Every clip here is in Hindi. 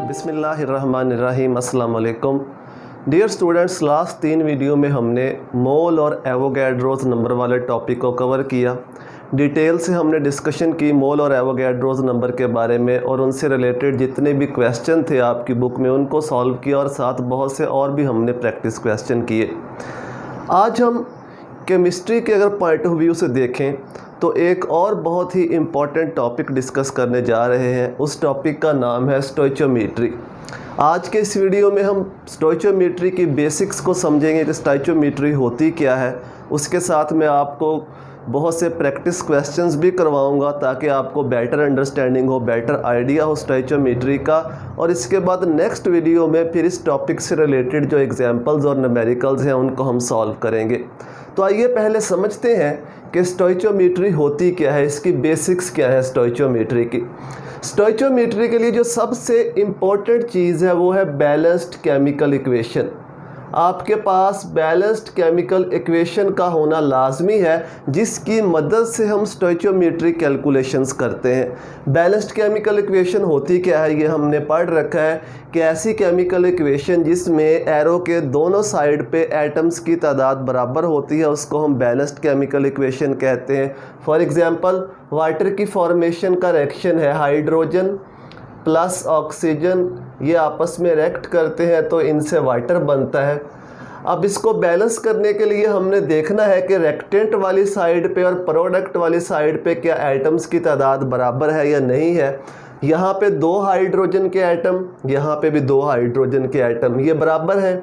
बिस्मिल्लाहिर्रहमानिर्रहीम। अस्सलाम वालेकुम डियर स्टूडेंट्स, लास्ट 3 वीडियो में हमने मोल और एवोगैड्रोस नंबर वाले टॉपिक को कवर किया। डिटेल से हमने डिस्कशन की मोल और एवोगैड्रोस नंबर के बारे में और उनसे रिलेटेड जितने भी क्वेश्चन थे आपकी बुक में उनको सॉल्व किया और साथ बहुत से और भी हमने प्रैक्टिस क्वेश्चन किए। आज हम केमिस्ट्री के अगर पॉइंट ऑफ व्यू से देखें तो एक और बहुत ही इम्पॉर्टेंट टॉपिक डिस्कस करने जा रहे हैं। उस टॉपिक का नाम है स्टोइचोमेट्री। आज के इस वीडियो में हम स्टोइचोमेट्री की बेसिक्स को समझेंगे कि स्टोइचोमेट्री होती क्या है। उसके साथ मैं आपको बहुत से प्रैक्टिस क्वेश्चंस भी करवाऊंगा ताकि आपको बेटर अंडरस्टैंडिंग हो, बेटर आइडिया हो स्टोइचोमेट्री का। और इसके बाद नेक्स्ट वीडियो में फिर इस टॉपिक से रिलेटेड जो एग्जांपल्स और न्यूमेरिकल्स हैं उनको हम सॉल्व करेंगे। तो आइए पहले समझते हैं कि स्टोइचोमेट्री होती क्या है, इसकी बेसिक्स क्या है स्टोइचोमेट्री की। स्टोइचोमेट्री के लिए जो सबसे इम्पोर्टेंट चीज़ है वो है बैलेंस्ड केमिकल इक्वेशन। आपके पास बैलेंस्ड केमिकल इक्वेशन का होना लाजमी है जिसकी मदद से हम स्टोइचोमेट्री कैलकुलेशंस करते हैं। बैलेंस्ड केमिकल इक्वेशन होती क्या है ये हमने पढ़ रखा है कि ऐसी केमिकल इक्वेशन जिसमें एरो के दोनों साइड पे एटम्स की तादाद बराबर होती है उसको हम बैलेंस्ड केमिकल इक्वेशन कहते हैं। फॉर एग्जांपल वाटर की फॉर्मेशन का रिएक्शन है हाइड्रोजन प्लस ऑक्सीजन, ये आपस में रिएक्ट करते हैं तो इनसे वाटर बनता है। अब इसको बैलेंस करने के लिए हमने देखना है कि रिएक्टेंट वाली साइड पे और प्रोडक्ट वाली साइड पे क्या एटम्स की तादाद बराबर है या नहीं है। यहाँ पे 2 हाइड्रोजन के एटम, यहाँ पे भी 2 हाइड्रोजन के एटम, ये बराबर हैं।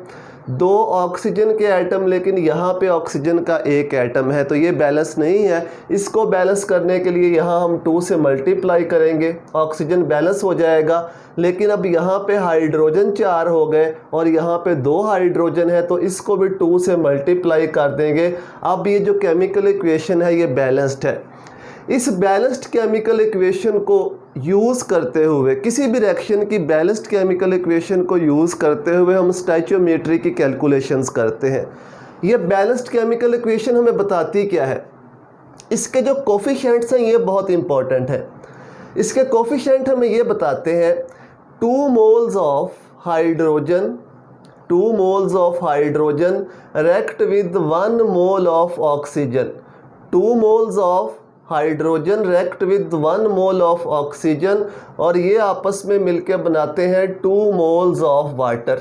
2 ऑक्सीजन के एटम लेकिन यहाँ पे ऑक्सीजन का 1 एटम है तो ये बैलेंस नहीं है। इसको बैलेंस करने के लिए यहाँ हम 2 से मल्टीप्लाई करेंगे, ऑक्सीजन बैलेंस हो जाएगा। लेकिन अब यहाँ पे हाइड्रोजन 4 हो गए और यहाँ पे 2 हाइड्रोजन है तो इसको भी 2 से मल्टीप्लाई कर देंगे। अब ये जो केमिकल इक्वेशन है ये बैलेंस्ड है। इस बैलेंस्ड केमिकल इक्वेशन को यूज़ करते हुए, किसी भी रिएक्शन की बैलेंस्ड केमिकल इक्वेशन को यूज़ करते हुए हम स्टोइचोमेट्री की कैलकुलेशंस करते हैं। ये बैलेंस्ड केमिकल इक्वेशन हमें बताती क्या है, इसके जो कोफिशिएंट्स हैं ये बहुत इंपॉर्टेंट है। इसके कोफिशिएंट हमें ये बताते हैं 2 moles of hydrogen react with 1 mole of oxygen। 2 moles of hydrogen react with 1 mole of oxygen और ये आपस में मिलकर बनाते हैं 2 moles of water.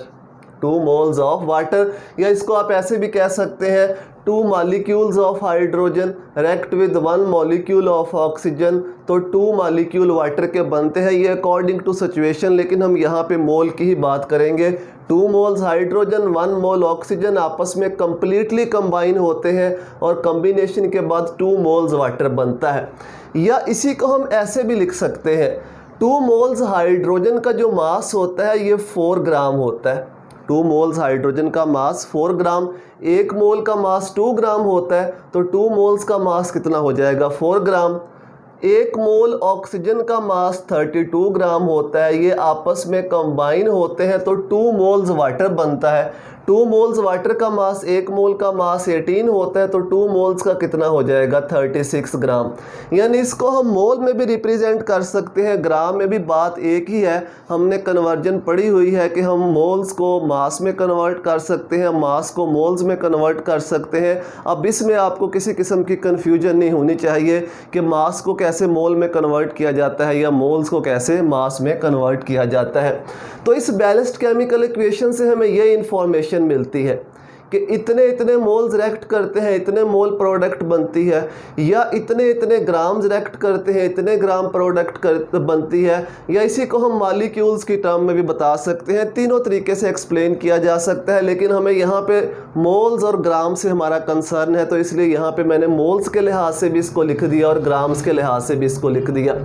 2 moles of water, या इसको आप ऐसे भी कह सकते हैं 2 molecules of hydrogen react with 1 molecule of oxygen, तो 2 मॉलिक्यूल वाटर के बनते हैं। ये अकॉर्डिंग टू सिचुएशन, लेकिन हम यहाँ पे मोल की ही बात करेंगे। 2 मोल्स हाइड्रोजन 1 मोल ऑक्सीजन आपस में कंप्लीटली कंबाइन होते हैं और कम्बिनेशन के बाद 2 मोल्स वाटर बनता है। या इसी को हम ऐसे भी लिख सकते हैं 2 मोल्स हाइड्रोजन का जो मास होता है ये 4 ग्राम होता है। 2 मोल्स हाइड्रोजन का मास 4 ग्राम, 1 मोल का मास 2 ग्राम होता है तो 2 मोल्स का मास कितना हो जाएगा 4 ग्राम। 1 मोल ऑक्सीजन का मास 32 ग्राम होता है, ये आपस में कंबाइन होते हैं तो 2 मोल्स वाटर बनता है। 2 मोल्स वाटर का मास 1 मोल का मास 18 होता है तो 2 मोल्स का कितना हो जाएगा 36 ग्राम। यानी इसको हम मोल में भी रिप्रेजेंट कर सकते हैं, ग्राम में भी बात एक ही है। हमने कन्वर्जन पढ़ी हुई है कि हम मोल्स को मास में कन्वर्ट कर सकते हैं, मास को मोल्स में कन्वर्ट कर सकते हैं। अब इसमें आपको किसी किस्म की कन्फ्यूजन नहीं होनी चाहिए कि मास को कैसे मोल में कन्वर्ट किया जाता है या मोल्स को कैसे मास में कन्वर्ट किया जाता है। तो इस बैलेंस्ड केमिकल इक्वेशन से हमें ये इंफॉर्मेशन मिलती है कि इतने इतने मोल्स रिएक्ट करते हैं, इतने मोल प्रोडक्ट बनती है, या इतने इतने ग्राम्स रिएक्ट करते हैं, इतने ग्राम प्रोडक्ट बनती है, या इसी को हम मॉलिक्यूल्स की टर्म में भी बता सकते हैं। तीनों तरीके से एक्सप्लेन किया जा सकता है, लेकिन हमें यहाँ पे मोल्स और ग्राम से हमारा कंसर्न है तो इसलिए यहाँ पे मैंने मोल्स के लिहाज से भी इसको लिख दिया और ग्राम्स के लिहाज से भी इसको लिख दिया।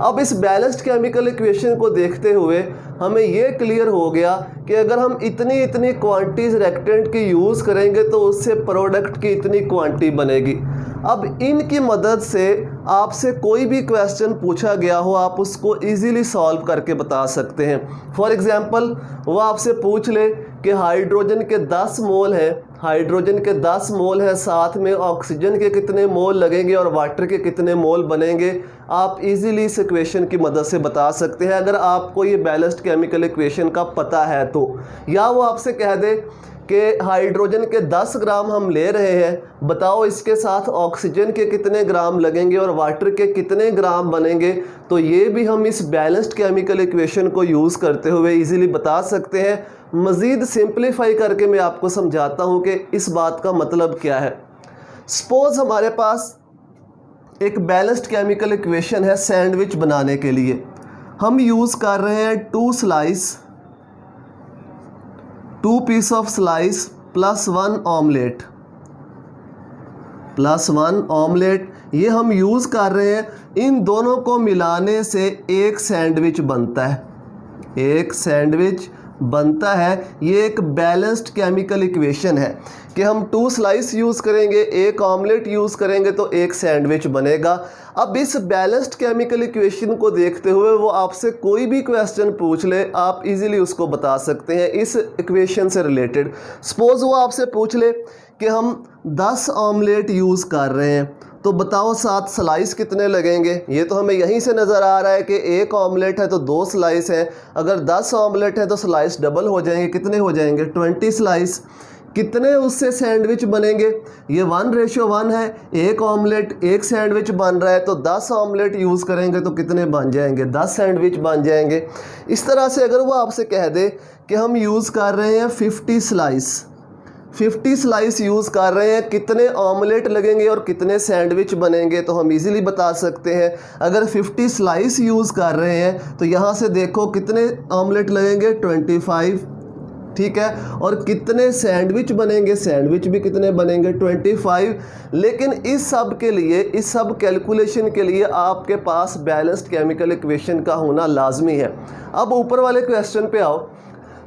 अब इस बैलेंस्ड केमिकल इक्वेशन को देखते हुए हमें ये क्लियर हो गया कि अगर हम इतनी इतनी क्वांटिटीज रिएक्टेंट की यूज़ करेंगे तो उससे प्रोडक्ट की इतनी क्वांटिटी बनेगी। अब इनकी मदद से आपसे कोई भी क्वेश्चन पूछा गया हो आप उसको इजीली सॉल्व करके बता सकते हैं। फॉर एग्जांपल वो आपसे पूछ ले कि हाइड्रोजन के 10 मोल हैं, हाइड्रोजन के 10 मोल हैं, साथ में ऑक्सीजन के कितने मोल लगेंगे और वाटर के कितने मोल बनेंगे, आप इजीली इस इक्वेशन की मदद से बता सकते हैं अगर आपको ये बैलेंस्ड केमिकल इक्वेशन का पता है तो। या वो आपसे कह दे कि हाइड्रोजन के 10 ग्राम हम ले रहे हैं, बताओ इसके साथ ऑक्सीजन के कितने ग्राम लगेंगे और वाटर के कितने ग्राम बनेंगे, तो ये भी हम इस बैलेंस्ड केमिकल इक्वेशन को यूज़ करते हुए इजीली बता सकते हैं। मज़ीद सिंप्लीफाई करके मैं आपको समझाता हूँ कि इस बात का मतलब क्या है। सपोज़ हमारे पास एक बैलेंस्ड केमिकल इक्वेशन है सैंडविच बनाने के लिए। हम यूज़ कर रहे हैं 2 piece of slice plus 1 omelette, ये हम यूज़ कर रहे हैं। इन दोनों को मिलाने से एक सैंडविच बनता है। ये एक बैलेंस्ड केमिकल इक्वेशन है कि हम 2 स्लाइस यूज़ करेंगे, एक ऑमलेट यूज़ करेंगे तो एक सैंडविच बनेगा। अब इस बैलेंस्ड केमिकल इक्वेशन को देखते हुए वो आपसे कोई भी क्वेश्चन पूछ ले, आप इजीली उसको बता सकते हैं इस इक्वेशन से रिलेटेड। सपोज़ वो आपसे पूछ ले कि हम 10 ऑमलेट यूज़ कर रहे हैं, तो बताओ 7 स्लाइस कितने लगेंगे। ये तो हमें यहीं से नज़र आ रहा है कि एक ऑमलेट है तो 2 स्लाइस हैं, अगर 10 ऑमलेट है तो स्लाइस डबल हो जाएंगे, कितने हो जाएंगे 20 स्लाइस। कितने उससे सैंडविच बनेंगे, ये 1:1 है, एक ऑमलेट एक सैंडविच बन रहा है, तो 10 ऑमलेट यूज़ करेंगे तो कितने बन जाएंगे 10 सैंडविच बन जाएंगे। इस तरह से अगर वो आपसे कह दे कि हम यूज़ कर रहे हैं 50 स्लाइस यूज़ कर रहे हैं, कितने ऑमलेट लगेंगे और कितने सैंडविच बनेंगे, तो हम इजीली बता सकते हैं। अगर 50 स्लाइस यूज़ कर रहे हैं तो यहाँ से देखो कितने ऑमलेट लगेंगे 25, ठीक है, और कितने सैंडविच बनेंगे, सैंडविच भी कितने बनेंगे 25। लेकिन इस सब के लिए, इस सब कैलकुलेशन के लिए आपके पास बैलेंस्ड केमिकल इक्वेशन का होना लाजमी है। अब ऊपर वाले क्वेश्चन पे आओ।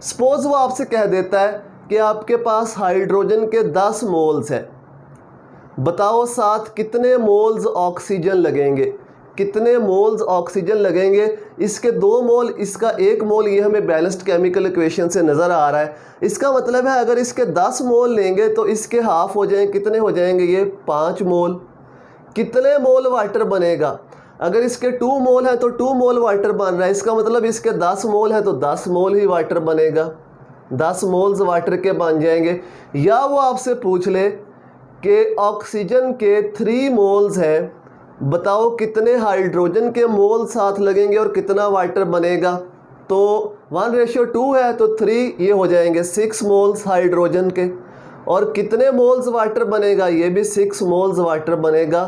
सपोज वो आपसे कह देता है कि आपके पास हाइड्रोजन के 10 मोल्स हैं, बताओ साथ कितने मोल्स ऑक्सीजन लगेंगे, कितने मोल्स ऑक्सीजन लगेंगे। इसके 2 मोल, इसका 1 मोल, ये हमें बैलेंस्ड केमिकल इक्वेशन से नज़र आ रहा है। इसका मतलब है अगर इसके 10 मोल लेंगे तो इसके हाफ हो जाएंगे, कितने हो जाएंगे ये 5 मोल। कितने मोल वाटर बनेगा, अगर इसके 2 मोल है तो 2 मोल वाटर बन रहा है, इसका मतलब इसके 10 मोल है तो 10 मोल ही वाटर बनेगा, 10 मोल्स वाटर के बन जाएंगे। या वो आपसे पूछ ले कि ऑक्सीजन के 3 मोल्स हैं, बताओ कितने हाइड्रोजन के मोल साथ लगेंगे और कितना वाटर बनेगा, तो 1:2 है तो 3 ये हो जाएंगे 6 मोल्स हाइड्रोजन के, और कितने मोल्स वाटर बनेगा, ये भी 6 मोल्स वाटर बनेगा।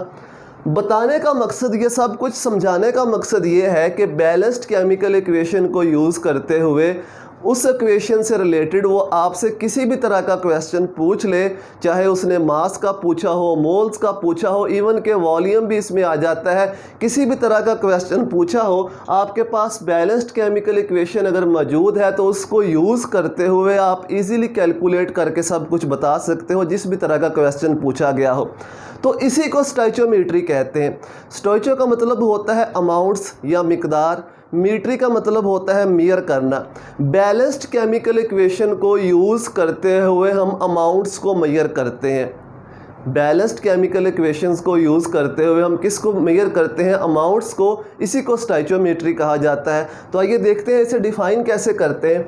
बताने का मकसद, ये सब कुछ समझाने का मकसद ये है कि बैलेंस्ड केमिकल इक्वेशन को यूज़ करते हुए उस इक्वेशन से रिलेटेड वो आपसे किसी भी तरह का क्वेश्चन पूछ ले, चाहे उसने मास का पूछा हो, मोल्स का पूछा हो, इवन के वॉल्यूम भी इसमें आ जाता है, किसी भी तरह का क्वेश्चन पूछा हो, आपके पास बैलेंस्ड केमिकल इक्वेशन अगर मौजूद है तो उसको यूज़ करते हुए आप इजीली कैलकुलेट करके सब कुछ बता सकते हो जिस भी तरह का क्वेश्चन पूछा गया हो। तो इसी को स्टोइचोमेट्री कहते हैं। स्टोइचो का मतलब होता है अमाउंट्स या मिकदार, मीट्री का मतलब होता है मेयर करना। बैलेंस्ड केमिकल इक्वेशन को यूज़ करते हुए हम अमाउंट्स को मेयर करते हैं। बैलेंस्ड केमिकल इक्वेशंस को यूज़ करते हुए हम किसको मेयर करते हैं, अमाउंट्स को। इसी को स्टोइचोमेट्री कहा जाता है। तो आइए देखते हैं इसे डिफ़ाइन कैसे करते हैं।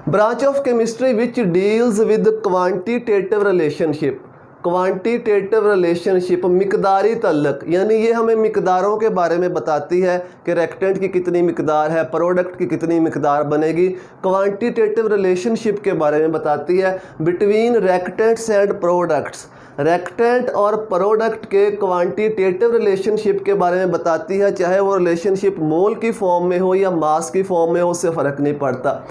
Branch of chemistry which deals with quantitative relationship. Quantitative relationship मिकदारी तल्लक, यानी ये हमें मिकदारों के बारे में बताती है कि रिएक्टेंट की कितनी मिकदार है, प्रोडक्ट की कितनी मिकदार बनेगी। क्वांटिटेटिव रिलेशनशिप के बारे में बताती है between reactants and products, reactant और प्रोडक्ट के क्वांटिटेटिव रिलेशनशिप के बारे में बताती है। चाहे वो रिलेशनशिप मोल की फॉर्म में हो या मास की फॉर्म में हो, उससे फ़र्क नहीं पड़ता।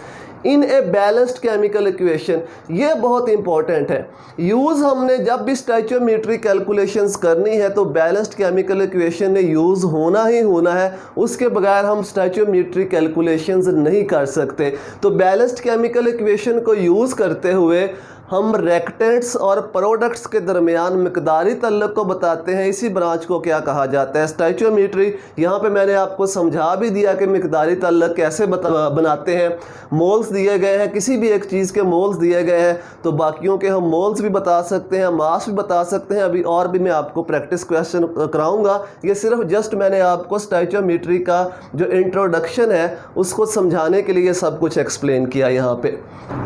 इन ए बैलेंस्ड केमिकल इक्वेशन, ये बहुत इंपॉर्टेंट है। यूज़ हमने जब भी स्टोइचोमेट्री कैलकुलेशंस करनी है तो बैलेंस्ड केमिकल इक्वेशन ने यूज़ होना ही होना है, उसके बगैर हम स्टोइचोमेट्री कैलकुलेशंस नहीं कर सकते। तो बैलेंस्ड केमिकल इक्वेशन को यूज़ करते हुए हम रिएक्टेंट्स और प्रोडक्ट्स के दरमियान मिकदारी तल्लुक़ को बताते हैं, इसी ब्रांच को क्या कहा जाता है? स्टोइचियोमेट्री। यहाँ पे मैंने आपको समझा भी दिया कि मिकदारी तल्लुक़ कैसे बनाते हैं। मोल्स दिए गए हैं, किसी भी एक चीज़ के मोल्स दिए गए हैं तो बाकियों के हम मोल्स भी बता सकते हैं, मास भी बता सकते हैं। अभी और भी मैं आपको प्रैक्टिस क्वेश्चन कराऊंगा। ये सिर्फ जस्ट मैंने आपको स्टोइचियोमेट्री का जो इंट्रोडक्शन है उसको समझाने के लिए सब कुछ एक्सप्लेन किया यहाँ पे।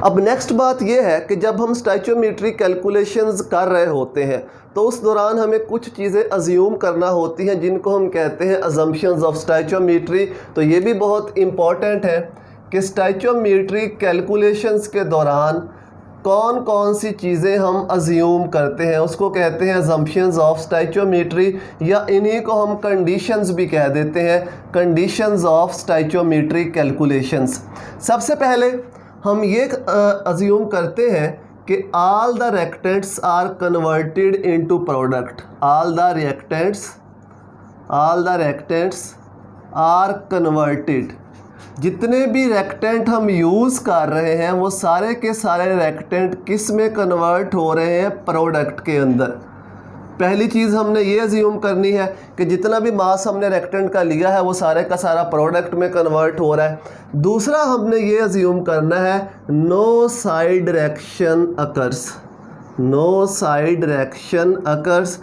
अब नेक्स्ट बात ये है कि जब हम स्टोइचियोमेट्री कैलकुलेशंस कर रहे होते हैं तो उस दौरान हमें कुछ चीज़ें अज्यूम करना होती हैं जिनको हम कहते हैं अजम्पशंस ऑफ स्टोइचियोमेट्री। तो ये भी बहुत इम्पॉर्टेंट है कि स्टोइचियोमेट्री कैलकुलेशंस के दौरान कौन कौन सी चीज़ें हम अज्यूम करते हैं, उसको कहते हैं अजम्पशंस ऑफ स्टोइचियोमेट्री, या इन्हीं को हम कंडीशंस भी कह देते हैं, कंडीशंस ऑफ स्टोइचियोमेट्री कैलकुलेशंस। सबसे पहले हम ये अज्यूम करते हैं कि all the reactants are converted into product. All the reactants are converted. जितने भी रिएक्टेंट हम यूज़ कर रहे हैं वो सारे के सारे रिएक्टेंट किस में कन्वर्ट हो रहे हैं? प्रोडक्ट के अंदर। पहली चीज़ हमने ये अज्यूम करनी है कि जितना भी मास हमने रिएक्टेंट का लिया है वो सारे का सारा प्रोडक्ट में कन्वर्ट हो रहा है। दूसरा हमने ये अज्यूम करना है no side reaction occurs. No side reaction occurs.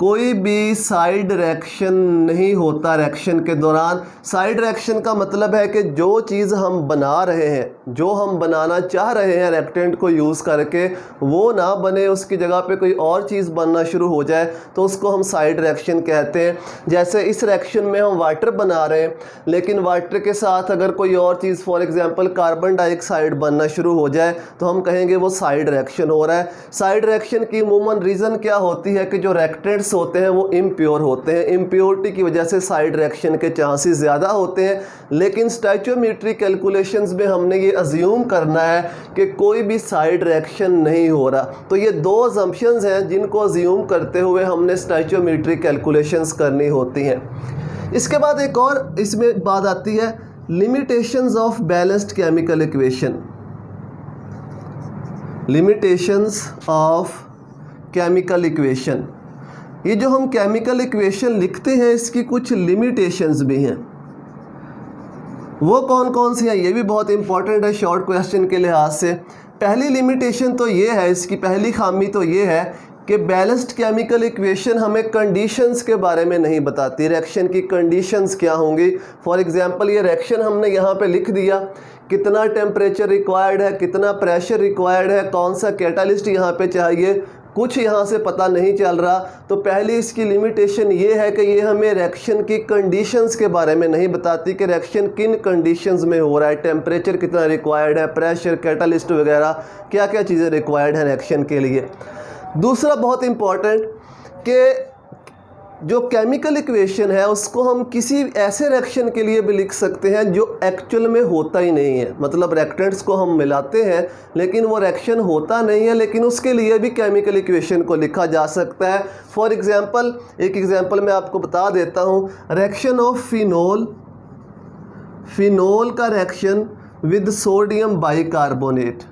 कोई भी साइड रिएक्शन नहीं होता रिएक्शन के दौरान। साइड रिएक्शन का मतलब है कि जो चीज़ हम बना रहे हैं, जो हम बनाना चाह रहे हैं रिएक्टेंट को यूज़ करके, वो ना बने, उसकी जगह पे कोई और चीज़ बनना शुरू हो जाए तो उसको हम साइड रिएक्शन कहते हैं। जैसे इस रिएक्शन में हम वाटर बना रहे हैं लेकिन वाटर के साथ अगर कोई और चीज़ फॉर एग्जांपल कार्बन डाइऑक्साइड बनना शुरू हो जाए तो हम कहेंगे वो साइड रिएक्शन हो रहा है। साइड रिएक्शन की अमूमन रीज़न क्या होती है कि जो रिएक्टेंट्स होते हैं वो इम्प्योर होते हैं। इम्प्योरिटी की वजह से साइड रिएक्शन के चांसेस ज़्यादा होते हैं। लेकिन स्टोइचियोमेट्री कैलकुलेशंस में हमने ये अज्यूम करना है कि कोई भी साइड रिएक्शन नहीं हो रहा। तो ये दो अजम्पशंस हैं जिनको अज्यूम करते हुए हमने स्टोइचियोमेट्री कैलकुलेशंस करनी होती हैं। इसके बाद एक और इसमें बात आती है limitations of balanced chemical equation. Limitations of chemical equation. ये जो हम केमिकल इक्वेशन लिखते हैं इसकी कुछ लिमिटेशंस भी हैं। वो कौन कौन सी हैं ये भी बहुत इंपॉर्टेंट है शॉर्ट क्वेश्चन के लिहाज से। पहली लिमिटेशन तो ये है, इसकी पहली खामी तो ये है कि बैलेंस्ड केमिकल इक्वेशन हमें कंडीशंस के बारे में नहीं बताती, रिएक्शन की कंडीशंस क्या होंगी। फॉर एग्जांपल ये रिएक्शन हमने यहाँ पे लिख दिया, कितना टेम्परेचर रिक्वायर्ड है, कितना प्रेशर रिक्वायर्ड है, कौन सा कैटालिस्ट यहाँ पे चाहिए, कुछ यहाँ से पता नहीं चल रहा। तो पहली इसकी लिमिटेशन ये है कि ये हमें रिएक्शन की कंडीशंस के बारे में नहीं बताती कि रिएक्शन किन कंडीशंस में हो रहा है, टेम्परेचर कितना रिक्वायर्ड है, प्रेशर, कैटालिस्ट वगैरह क्या क्या चीज़ें रिक्वायर्ड है रिएक्शन के लिए। दूसरा बहुत इम्पॉर्टेंट कि जो केमिकल इक्वेशन है उसको हम किसी ऐसे रिएक्शन के लिए भी लिख सकते हैं जो एक्चुअल में होता ही नहीं है। मतलब रिएक्टेंट्स को हम मिलाते हैं लेकिन वो रिएक्शन होता नहीं है, लेकिन उसके लिए भी केमिकल इक्वेशन को लिखा जा सकता है। फॉर एग्जांपल एक एग्जांपल मैं आपको बता देता हूँ। रिएक्शन ऑफ फिनोल, फिनोल का reaction with sodium bicarbonate.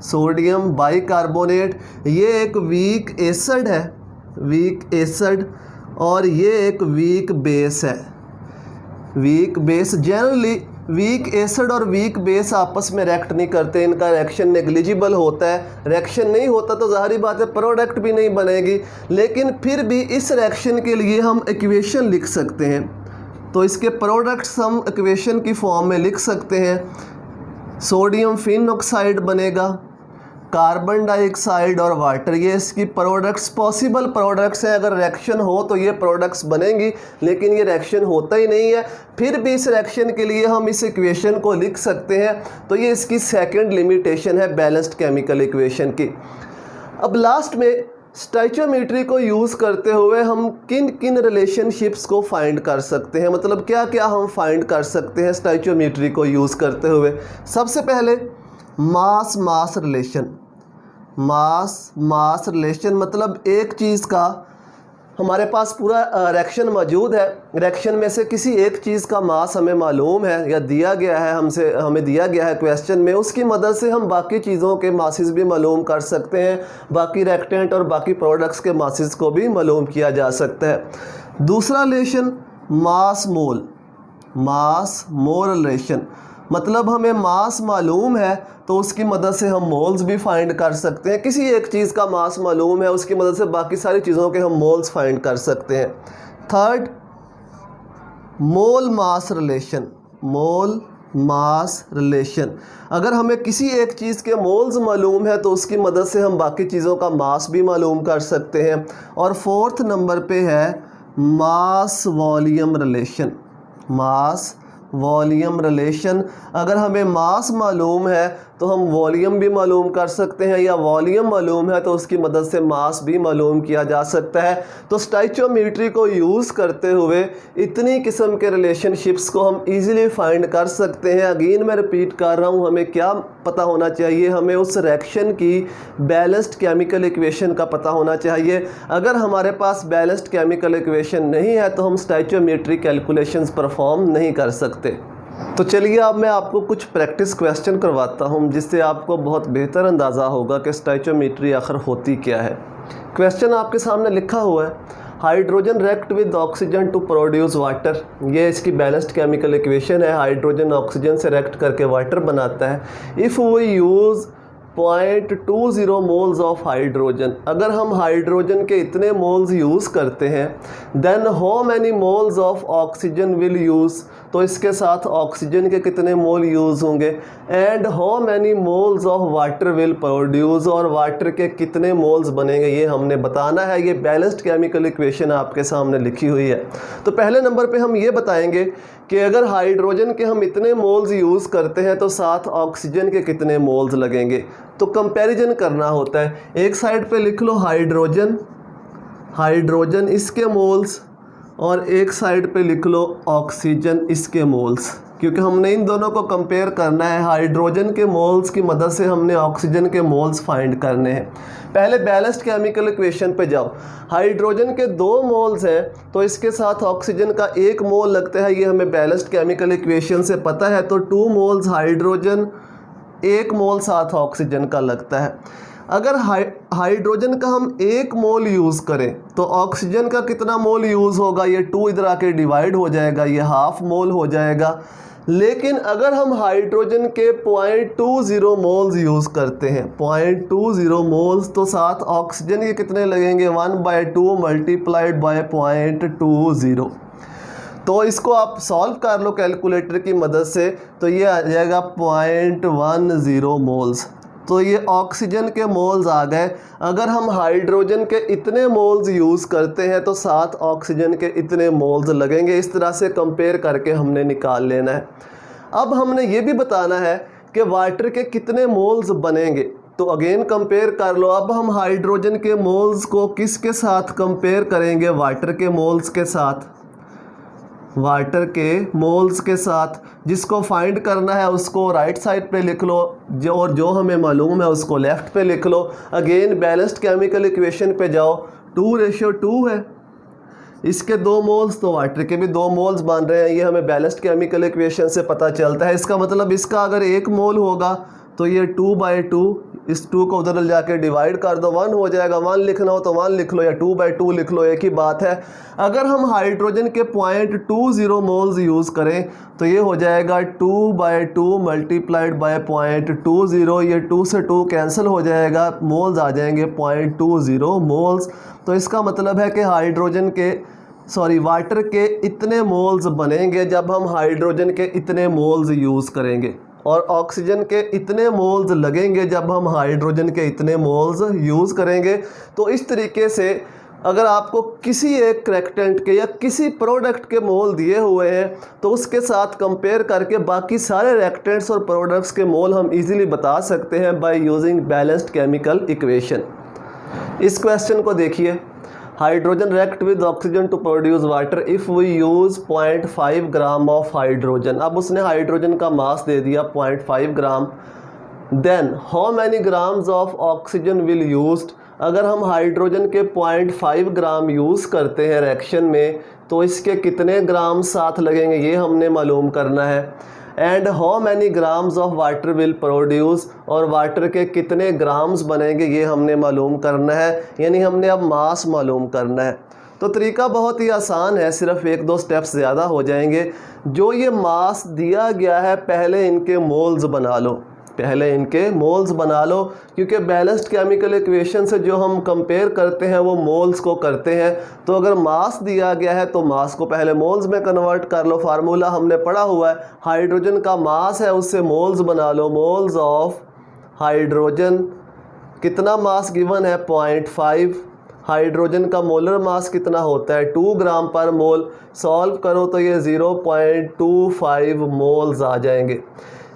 Sodium bicarbonate ये एक वीक एसिड है, वीक एसिड, और ये एक वीक बेस है। Weak base, generally weak acid और वीक बेस आपस में रिएक्ट नहीं करते, इनका रिएक्शन नेग्लिजिबल होता है। रिएक्शन नहीं होता तो ज़ाहिर बात है प्रोडक्ट भी नहीं बनेगी, लेकिन फिर भी इस रिएक्शन के लिए हम इक्वेशन लिख सकते हैं। तो इसके प्रोडक्ट्स हम इक्वेशन की फॉर्म में लिख सकते हैं। सोडियम फिन ऑक्साइड बनेगा, कार्बन डाइऑक्साइड और वाटर, ये इसकी प्रोडक्ट्स, पॉसिबल प्रोडक्ट्स हैं। अगर रिएक्शन हो तो ये प्रोडक्ट्स बनेंगी, लेकिन ये रिएक्शन होता ही नहीं है। फिर भी इस रिएक्शन के लिए हम इस इक्वेशन को लिख सकते हैं। तो ये इसकी सेकंड लिमिटेशन है बैलेंस्ड केमिकल इक्वेशन की। अब लास्ट में स्टोइचियोमेट्री को यूज़ करते हुए हम किन किन रिलेशनशिप्स को फाइंड कर सकते हैं, मतलब क्या क्या हम फाइंड कर सकते हैं स्टोइचियोमेट्री को यूज़ करते हुए। सबसे पहले मास मास रिलेशन। मास मास रिलेशन मतलब एक चीज़ का हमारे पास पूरा रिएक्शन मौजूद है। रिएक्शन में से किसी एक चीज़ का मास हमें मालूम है या दिया गया है, हमें दिया गया है क्वेश्चन में, उसकी मदद से हम बाकी चीज़ों के मासेस भी मालूम कर सकते हैं, बाकी रिएक्टेंट और बाकी प्रोडक्ट्स के मासेस को भी मालूम किया जा सकता है। दूसरा रिलेशन मास मोल रिलेशन, मतलब हमें मास मालूम है तो उसकी मदद से हम मोल्स भी फाइंड कर सकते हैं। किसी एक चीज़ का मास मालूम है, उसकी मदद से बाकी सारी चीज़ों के हम मोल्स फाइंड कर सकते हैं। थर्ड, मोल मास रिलेशन, अगर हमें किसी एक चीज़ के मोल्स मालूम है तो उसकी मदद से हम बाकी चीज़ों का मास भी मालूम कर सकते हैं। और फोर्थ नंबर पे है मास वॉल्यूम रिलेशन, अगर हमें मास मालूम है तो हम वॉल्यूम भी मालूम कर सकते हैं, या वॉल्यूम मालूम है तो उसकी मदद से मास भी मालूम किया जा सकता है। तो स्टोइचियोमेट्री को यूज़ करते हुए इतनी किस्म के रिलेशनशिप्स को हम इजीली फाइंड कर सकते हैं। अगेन मैं रिपीट कर रहा हूँ, हमें क्या पता होना चाहिए, हमें उस रिएक्शन की बैलेंस्ड केमिकल इक्वेशन का पता होना चाहिए। अगर हमारे पास बैलेंस्ड केमिकल इक्वेशन नहीं है तो हम स्टोइचियोमेट्री कैलकुलेशंस परफॉर्म नहीं कर सकते। तो चलिए अब मैं आपको कुछ प्रैक्टिस क्वेश्चन करवाता हूं, जिससे आपको बहुत बेहतर अंदाज़ा होगा कि स्टोइचियोमेट्री आखिर होती क्या है। क्वेश्चन आपके सामने लिखा हुआ है, hydrogen react with oxygen to produce water. ये इसकी बैलेंस्ड केमिकल इक्वेशन है, हाइड्रोजन ऑक्सीजन से रिएक्ट करके वाटर बनाता है। If we use 0.20 moles of hydrogen, अगर हम हाइड्रोजन के इतने मोल्स यूज़ करते हैं, then how many moles of oxygen will use, तो इसके साथ ऑक्सीजन के कितने मोल यूज़ होंगे। And how many moles of water will produce, और वाटर के कितने मोल्स बनेंगे ये हमने बताना है। ये बैलेंस्ड केमिकल इक्वेशन आपके सामने लिखी हुई है। तो पहले नंबर पे हम ये बताएंगे कि अगर हाइड्रोजन के हम इतने मोल्स यूज़ करते हैं तो साथ ऑक्सीजन के कितने मोल्स लगेंगे। तो कंपैरिजन करना होता है, एक साइड पे लिख लो हाइड्रोजन इसके मोल्स, और एक साइड पे लिख लो ऑक्सीजन इसके मोल्स, क्योंकि हमने इन दोनों को कंपेयर करना है। हाइड्रोजन के मोल्स की मदद से हमने ऑक्सीजन के मोल्स फाइंड करने हैं। पहले बैलेंस्ड केमिकल इक्वेशन पे जाओ, हाइड्रोजन के 2 मोल्स हैं तो इसके साथ ऑक्सीजन का 1 मोल लगता है, ये हमें बैलेंस्ड केमिकल इक्वेशन से पता है। तो 2 मोल्स हाइड्रोजन, 1 मोल साथ ऑक्सीजन का लगता है। अगर हाइड्रोजन का हम 1 मोल यूज़ करें तो ऑक्सीजन का कितना मोल यूज़ होगा, ये 2 इधर आके डिवाइड हो जाएगा, ये हाफ मोल हो जाएगा। लेकिन अगर हम हाइड्रोजन के 0.20 मोल्स यूज़ करते हैं, 0.20 मोल्स, तो साथ ऑक्सीजन के कितने लगेंगे, 1/2 मल्टीप्लाइड बाय 0.20। तो इसको आप सॉल्व कर लो कैलकुलेटर की मदद से, तो ये आ जाएगा 0.10 मोल्स। तो ये ऑक्सीजन के मोल्स आ गए। अगर हम हाइड्रोजन के इतने मोल्स यूज़ करते हैं तो साथ ऑक्सीजन के इतने मोल्स लगेंगे। इस तरह से कंपेयर करके हमने निकाल लेना है। अब हमने ये भी बताना है कि वाटर के कितने मोल्स बनेंगे। तो अगेन कंपेयर कर लो। अब हम हाइड्रोजन के मोल्स को किसके साथ कंपेयर करेंगे, वाटर के मोल्स के साथ, वाटर के मोल्स के साथ। जिसको फाइंड करना है उसको राइट साइड पे लिख लो, और जो हमें मालूम है उसको लेफ़्ट पे लिख लो। अगेन बैलेंस्ड केमिकल इक्वेशन पे जाओ, 2:2 है, इसके 2 मोल्स तो वाटर के भी 2 मोल्स बन रहे हैं। ये हमें बैलेंस्ड केमिकल इक्वेशन से पता चलता है। इसका मतलब इसका अगर 1 मोल होगा तो ये 2/2, इस 2 को उधर जाके डिवाइड कर दो, 1 हो जाएगा। 1 लिखना हो तो 1 लिख लो या 2/2 लिख लो, एक ही बात है। अगर हम हाइड्रोजन के 0.20 मोल्स यूज़ करें तो ये हो जाएगा 2/2 मल्टीप्लाइड बाय 0.20, ये 2 से 2 कैंसिल हो जाएगा, मोल्स आ जाएंगे 0.20 मोल्स। तो इसका मतलब है कि वाटर के इतने मोल्स बनेंगे जब हम हाइड्रोजन के इतने मोल्स यूज़ करेंगे, और ऑक्सीजन के इतने मोल्स लगेंगे जब हम हाइड्रोजन के इतने मोल्स यूज़ करेंगे। तो इस तरीके से अगर आपको किसी एक रिएक्टेंट के या किसी प्रोडक्ट के मोल दिए हुए हैं तो उसके साथ कंपेयर करके बाकी सारे रिएक्टेंट्स और प्रोडक्ट्स के मोल हम इजीली बता सकते हैं by using balanced chemical equation. इस क्वेश्चन को देखिए, hydrogen react with oxygen to produce water if we use 0.5 gram of hydrogen. अब उसने हाइड्रोजन का मास दे दिया 0.5 gram. Then how many grams of oxygen will used, अगर हम हाइड्रोजन के 0.5 ग्राम यूज़ करते हैं रिएक्शन में तो इसके कितने ग्राम साथ लगेंगे ये हमने मालूम करना है। And how many grams of water will produce, और वाटर के कितने ग्राम्स बनेंगे ये हमने मालूम करना है, यानी हमने अब मास मालूम करना है। तो तरीका बहुत ही आसान है, सिर्फ 1-2 स्टेप्स ज़्यादा हो जाएंगे। जो ये मास दिया गया है पहले इनके मोल्स बना लो, पहले इनके मोल्स बना लो, क्योंकि बैलेंस्ड केमिकल इक्वेशन से जो हम कंपेयर करते हैं वो मोल्स को करते हैं। तो अगर मास दिया गया है तो मास को पहले मोल्स में कन्वर्ट कर लो। फार्मूला हमने पढ़ा हुआ है, हाइड्रोजन का मास है उससे मोल्स बना लो। मोल्स ऑफ हाइड्रोजन, कितना मास गिवन है 0.5। हाइड्रोजन का मोलर मास कितना होता है 2 ग्राम पर मोल। सॉल्व करो तो ये 0.25 मोल्स आ जाएंगे।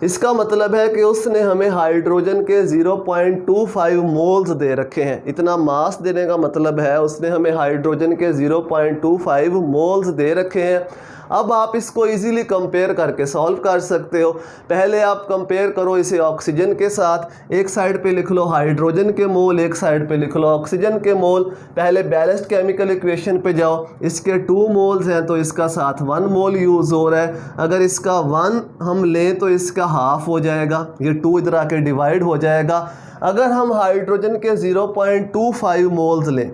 इसका मतलब है कि उसने हमें हाइड्रोजन के 0.25 मोल्स दे रखे हैं। इतना मास देने का मतलब है उसने हमें हाइड्रोजन के 0.25 मोल्स दे रखे हैं। अब आप इसको इजीली कंपेयर करके सॉल्व कर सकते हो। पहले आप कंपेयर करो इसे ऑक्सीजन के साथ। एक साइड पे लिख लो हाइड्रोजन के मोल, एक साइड पे लिख लो ऑक्सीजन के मोल। पहले बैलेंस्ड केमिकल इक्वेशन पे जाओ, इसके 2 मोल्स हैं तो इसका साथ 1 मोल यूज़ हो रहा है। अगर इसका 1 हम लें तो इसका हाफ हो जाएगा, ये 2 इधर आके डिवाइड हो जाएगा। अगर हम हाइड्रोजन के 0.25 मोल्स लें,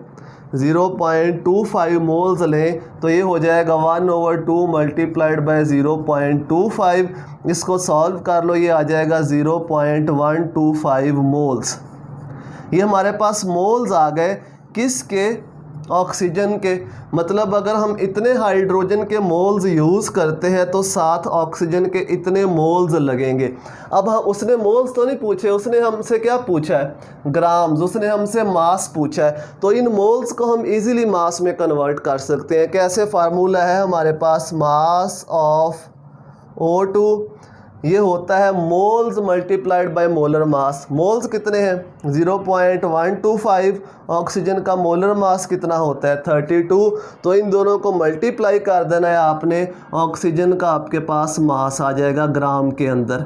0.25 मोल्स लें तो ये हो जाएगा 1/2 मल्टीप्लाइड बाय 0.25। इसको सॉल्व कर लो, ये आ जाएगा 0.125 मोल्स। ये हमारे पास मोल्स आ गए किसके, ऑक्सीजन के। मतलब अगर हम इतने हाइड्रोजन के मोल्स यूज़ करते हैं तो साथ ऑक्सीजन के इतने मोल्स लगेंगे। अब हम उसने मोल्स तो नहीं पूछे, उसने हमसे क्या पूछा है, ग्राम्स, उसने हमसे मास पूछा है। तो इन मोल्स को हम इजीली मास में कन्वर्ट कर सकते हैं। कैसे, फार्मूला है हमारे पास मास ऑफ O2, ये होता है moles multiplied by molar mass. Moles कितने हैं 0.125, ऑक्सीजन का मोलर मास कितना होता है 32। तो इन दोनों को मल्टीप्लाई कर देना है आपने, ऑक्सीजन का आपके पास मास आ जाएगा ग्राम के अंदर।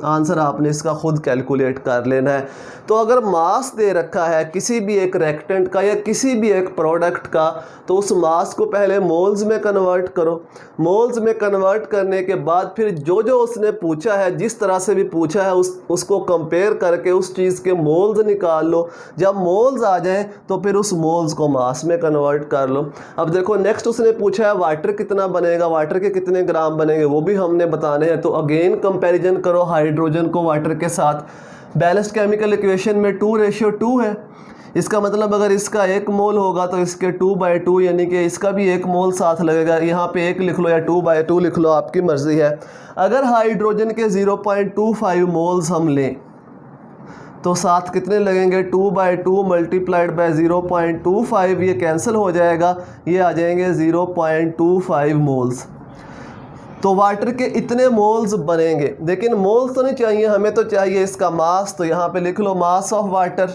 आंसर आपने इसका खुद कैलकुलेट कर लेना है। तो अगर मास दे रखा है किसी भी एक रिएक्टेंट का या किसी भी एक प्रोडक्ट का तो उस मास को पहले मोल्स में कन्वर्ट करो। मोल्स में कन्वर्ट करने के बाद फिर जो जो उसने पूछा है, जिस तरह से भी पूछा है उसको कंपेयर करके उस चीज़ के मोल्स निकाल लो। जब मोल्स आ जाएं तो फिर उस मोल्स को मास में कन्वर्ट कर लो। अब देखो नेक्स्ट उसने पूछा है वाटर कितना बनेगा, वाटर के कितने ग्राम बनेंगे, वो भी हमने बताने हैं। तो अगेन कंपैरिजन करो हाइड्रोजन को वाटर के साथ। बैलेंस्ड केमिकल इक्वेशन में 2:2 है। इसका मतलब अगर इसका 1 मोल होगा तो इसके 2/2, यानी कि इसका भी 1 मोल साथ लगेगा। यहाँ पे 1 लिख लो या 2/2 लिख लो, आपकी मर्ज़ी है। अगर हाइड्रोजन के 0.25 मोल्स हम लें तो साथ कितने लगेंगे 2/2 मल्टीप्लाइड बाय 0.25, ये कैंसिल हो जाएगा, ये आ जाएंगे 0.25 मोल्स। तो वाटर के इतने मोल्स बनेंगे। लेकिन मोल्स तो नहीं चाहिए हमें, तो चाहिए इसका मास। तो यहाँ पे लिख लो mass of water,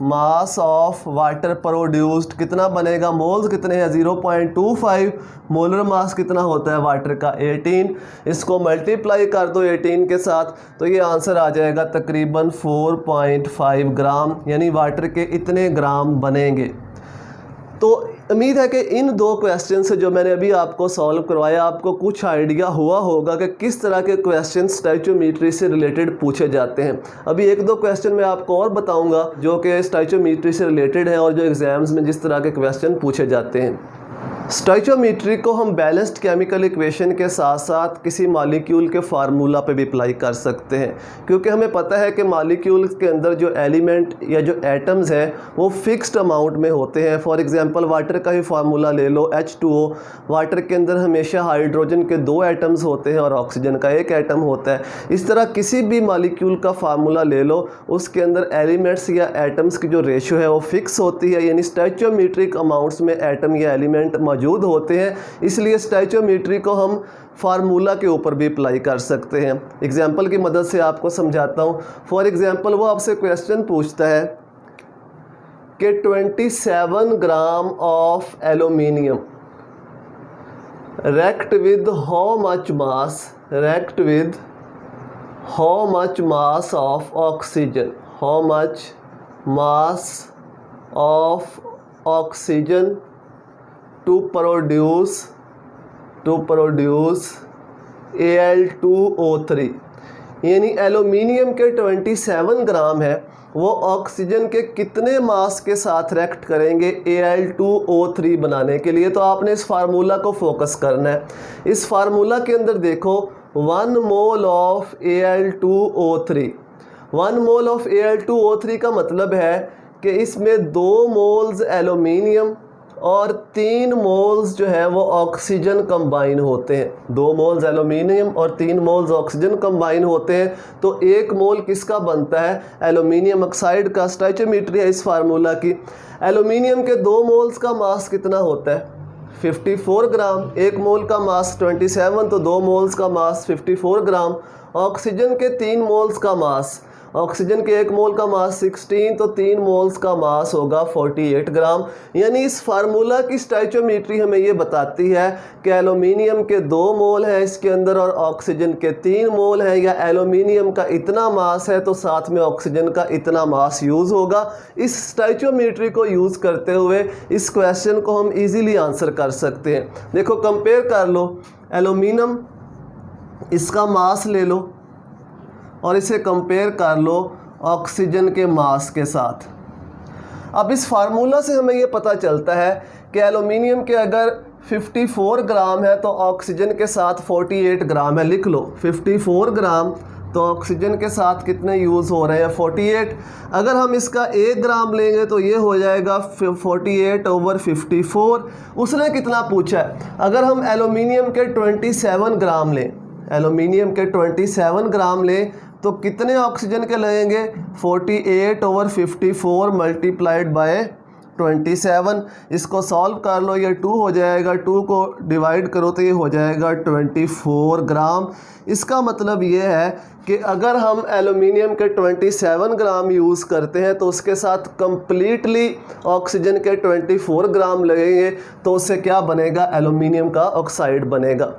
mass of water produced कितना बनेगा, मोल्स कितने हैं 0.25, मोलर मास कितना होता है वाटर का 18। इसको मल्टीप्लाई कर दो 18 के साथ तो ये आंसर आ जाएगा तकरीबन 4.5 ग्राम, यानी वाटर के इतने ग्राम बनेंगे। तो उम्मीद है कि इन 2 क्वेश्चन से जो मैंने अभी आपको सॉल्व करवाया आपको कुछ आइडिया हुआ होगा कि किस तरह के क्वेश्चन स्टोइचियोमेट्री से रिलेटेड पूछे जाते हैं। अभी 1-2 क्वेश्चन मैं आपको और बताऊंगा जो कि स्टोइचियोमेट्री से रिलेटेड है और जो एग्जाम्स में जिस तरह के क्वेश्चन पूछे जाते हैं। स्टोइचियोमेट्री को हम बैलेंस्ड केमिकल इक्वेशन के साथ साथ किसी मॉलिक्यूल के फार्मूला पे भी अप्लाई कर सकते हैं, क्योंकि हमें पता है कि मॉलिक्यूल के अंदर जो एलिमेंट या जो एटम्स हैं वो फिक्स्ड अमाउंट में होते हैं। फॉर एग्जांपल वाटर का ही फार्मूला ले लो H2O, वाटर के अंदर हमेशा हाइड्रोजन के 2 एटम्स होते हैं और ऑक्सीजन का 1 एटम होता है। इस तरह किसी भी मॉलिक्यूल का फार्मूला ले लो, उसके अंदर एलिमेंट्स या एटम्स की जो रेशियो है वो फिक्स होती है, यानी स्टोइचियोमेट्रिक अमाउंट्स में एटम या एलिमेंट मौजूद होते हैं। इसलिए स्टोइचियोमेट्री को हम फार्मूला के ऊपर भी अप्लाई कर सकते हैं। एग्जाम्पल की मदद से आपको समझाता हूँ। फॉर एग्जाम्पल वो आपसे क्वेश्चन पूछता है कि 27 gram of aluminium react with how much mass, react with how much mass of oxygen, how much mass of oxygen to produce Al2O3, यानी एल्यूमिनियम के 27 ग्राम है, वो ऑक्सीजन के कितने मास के साथ रिएक्ट करेंगे Al2O3 बनाने के लिए। तो आपने इस फार्मूला को फोकस करना है। इस फार्मूला के अंदर देखो 1 mole of Al2O3, 1 mole of Al2O3 का मतलब है कि इसमें 2 मोल्स एल्यूमिनियम और 3 मोल्स जो है वो ऑक्सीजन कंबाइन होते हैं। 2 मोल्स एल्यूमिनियम और 3 मोल्स ऑक्सीजन कंबाइन होते हैं। तो 1 मोल किसका बनता है? एल्यूमिनियम ऑक्साइड का। स्टोइचियोमेट्री है इस फार्मूला की। एल्यूमिनियम के 2 मोल्स का मास कितना होता है? 54 ग्राम। 1 मोल का मास 27, तो 2 मोल्स का मास 54 ग्राम। ऑक्सीजन के 3 मोल्स का मास, ऑक्सीजन के 1 मोल का मास 16, तो 3 मोल्स का मास होगा 48 ग्राम। यानी इस फार्मूला की स्टोइचियोमेट्री हमें ये बताती है कि एल्यूमिनियम के 2 मोल हैं इसके अंदर और ऑक्सीजन के 3 मोल हैं, या एल्यूमिनियम का इतना मास है तो साथ में ऑक्सीजन का इतना मास यूज़ होगा। इस स्टोइचियोमेट्री को यूज़ करते हुए इस क्वेश्चन को हम ईजीली आंसर कर सकते हैं। देखो कंपेयर कर लो, एल्यूमिनियम इसका मास ले लो और इसे कंपेयर कर लो ऑक्सीजन के मास के साथ। अब इस फार्मूला से हमें ये पता चलता है कि एल्यूमिनियम के अगर 54 ग्राम है तो ऑक्सीजन के साथ 48 ग्राम है। लिख लो 54 ग्राम, तो ऑक्सीजन के साथ कितने यूज़ हो रहे हैं? 48। अगर हम इसका 1 ग्राम लेंगे तो ये हो जाएगा 48/54। उसने कितना पूछा है? अगर हम एल्यूमिनियम के 27 ग्राम लें, एल्यूमिनियम के 27 ग्राम लें तो कितने ऑक्सीजन के लगेंगे? 48/54 मल्टीप्लाइड बाय 27। इसको सॉल्व कर लो, ये 2 हो जाएगा, 2 को डिवाइड करो तो ये हो जाएगा 24 ग्राम। इसका मतलब ये है कि अगर हम एल्यूमिनियम के 27 ग्राम यूज़ करते हैं तो उसके साथ कंप्लीटली ऑक्सीजन के 24 ग्राम लगेंगे, तो उससे क्या बनेगा? एल्यूमिनियम का ऑक्साइड बनेगा।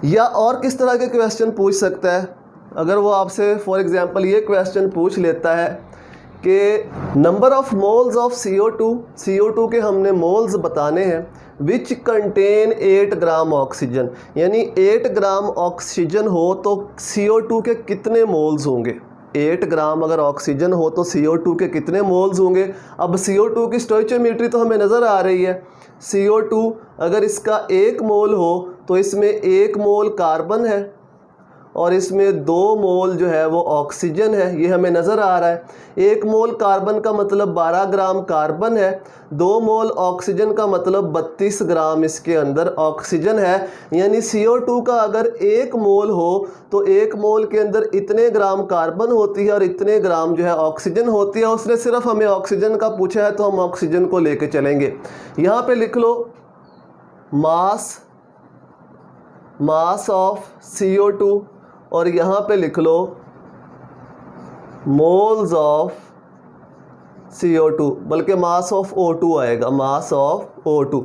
या और किस तरह के क्वेश्चन पूछ सकता है? अगर वो आपसे फॉर एग्जांपल ये क्वेश्चन पूछ लेता है कि number of moles of CO2 के हमने मोल्स बताने हैं, विच कंटेन 8 ग्राम ऑक्सीजन, यानी 8 ग्राम ऑक्सीजन हो तो CO2 के कितने मोल्स होंगे? 8 ग्राम अगर ऑक्सीजन हो तो CO2 के कितने मोल्स होंगे? अब CO2 की स्टोइचियोमेट्री तो हमें नज़र आ रही है। CO2 अगर इसका 1 मोल हो तो इसमें 1 मोल कार्बन है और इसमें 2 मोल जो है वो ऑक्सीजन है, ये हमें नज़र आ रहा है। 1 मोल कार्बन का मतलब 12 ग्राम कार्बन है, 2 मोल ऑक्सीजन का मतलब 32 ग्राम इसके अंदर ऑक्सीजन है। यानी CO2 का अगर 1 मोल हो तो 1 मोल के अंदर इतने ग्राम कार्बन होती है और इतने ग्राम जो है ऑक्सीजन होती है। उसने सिर्फ हमें ऑक्सीजन का पूछा है तो हम ऑक्सीजन को लेके चलेंगे। यहाँ पे लिख लो मास ऑफ CO2 और यहाँ पे लिख लो मोल्स ऑफ CO2, बल्कि मास ऑफ O2 आएगा, मास ऑफ O2।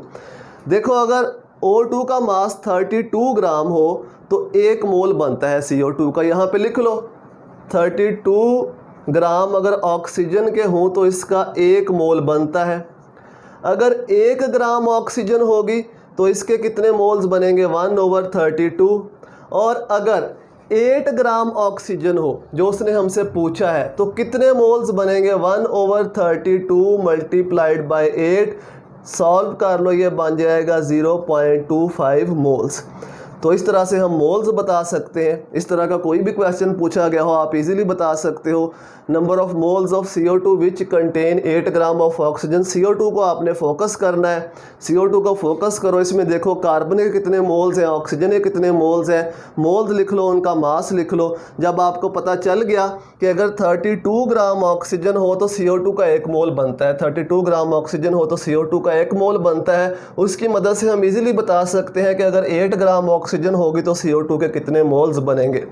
देखो अगर O2 का मास 32 ग्राम हो तो 1 मोल बनता है CO2 का। यहाँ पे लिख लो 32 ग्राम अगर ऑक्सीजन के हों तो इसका 1 मोल बनता है। अगर 1 ग्राम ऑक्सीजन होगी तो इसके कितने मोल्स बनेंगे? 1/32। और अगर 8 ग्राम ऑक्सीजन हो जो उसने हमसे पूछा है तो कितने मोल्स बनेंगे? 1/32 मल्टीप्लाइड बाय 8। सॉल्व कर लो, ये बन जाएगा 0.25 मोल्स। तो इस तरह से हम मोल्स बता सकते हैं। इस तरह का कोई भी क्वेश्चन पूछा गया हो आप इजीली बता सकते हो। Number of moles of CO2 which contain 8 gram of oxygen. CO2 को आपने फोकस करना है, CO2 को फोकस करो। इसमें देखो कार्बन के कितने मोल्स हैं, ऑक्सीजन के कितने मोल्स हैं, मोल्स लिख लो, उनका मास लिख लो। जब आपको पता चल गया कि अगर 32 ग्राम ऑक्सीजन हो तो CO2 का 1 मोल बनता है, 32 ग्राम ऑक्सीजन हो तो CO2 का 1 मोल बनता है, उसकी मदद से हम इजीली बता सकते हैं कि अगर 8 ग्राम ऑक्सीजन होगी तो CO2 के कितने मोल्स बनेंगे।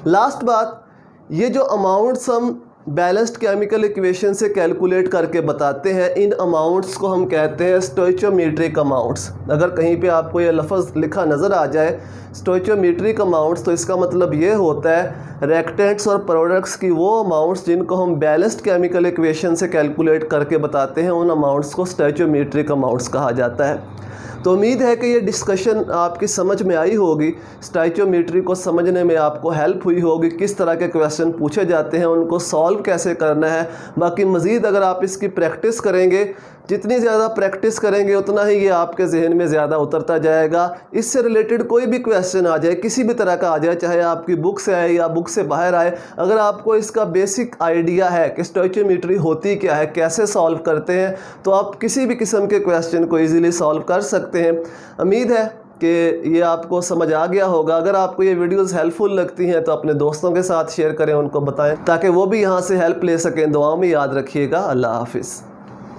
लास्ट बात, ये जो अमाउंट्स हम बैलेंस्ड केमिकल इक्वेशन से कैलकुलेट करके बताते हैं। इन अमाउंट्स को हम कहते हैं स्टोइचोमेट्रिक अमाउंट्स। अगर कहीं पे आपको ये लफ्ज़ लिखा नज़र आ जाए स्टोइचोमेट्रिक अमाउंट्स, तो इसका मतलब ये होता है रिएक्टेंट्स और प्रोडक्ट्स की वो अमाउंट्स जिनको हम बैलेंस्ड केमिकल इक्वेशन से कैलकुलेट करके बताते हैं, उन अमाउंट्स को स्टोइचोमेट्रिक अमाउंट्स कहा जाता है। तो उम्मीद है कि ये डिस्कशन आपकी समझ में आई होगी, स्टोइचोमेट्री को समझने में आपको हेल्प हुई होगी, किस तरह के क्वेश्चन पूछे जाते हैं, उनको सॉल्व कैसे करना है। बाकी मज़ीद अगर आप इसकी प्रैक्टिस करेंगे, जितनी ज़्यादा प्रैक्टिस करेंगे उतना ही ये आपके जहन में ज़्यादा उतरता जाएगा। इससे रिलेटेड कोई भी क्वेश्चन आ जाए, किसी भी तरह का आ जाए, चाहे आपकी बुक से आए या बुक से बाहर आए, अगर आपको इसका बेसिक आइडिया है कि स्टोइचोमेट्री होती क्या है, कैसे सॉल्व करते हैं, तो आप किसी भी किस्म के क्वेश्चन को ईज़िली सॉल्व कर सकते हैं। उम्मीद है कि ये आपको समझ आ गया होगा। अगर आपको ये वीडियोस हेल्पफुल लगती हैं तो अपने दोस्तों के साथ शेयर करें, उनको बताएं ताकि वो भी यहाँ से हेल्प ले सकें। दुआओं में याद रखिएगा। अल्लाह हाफिज़।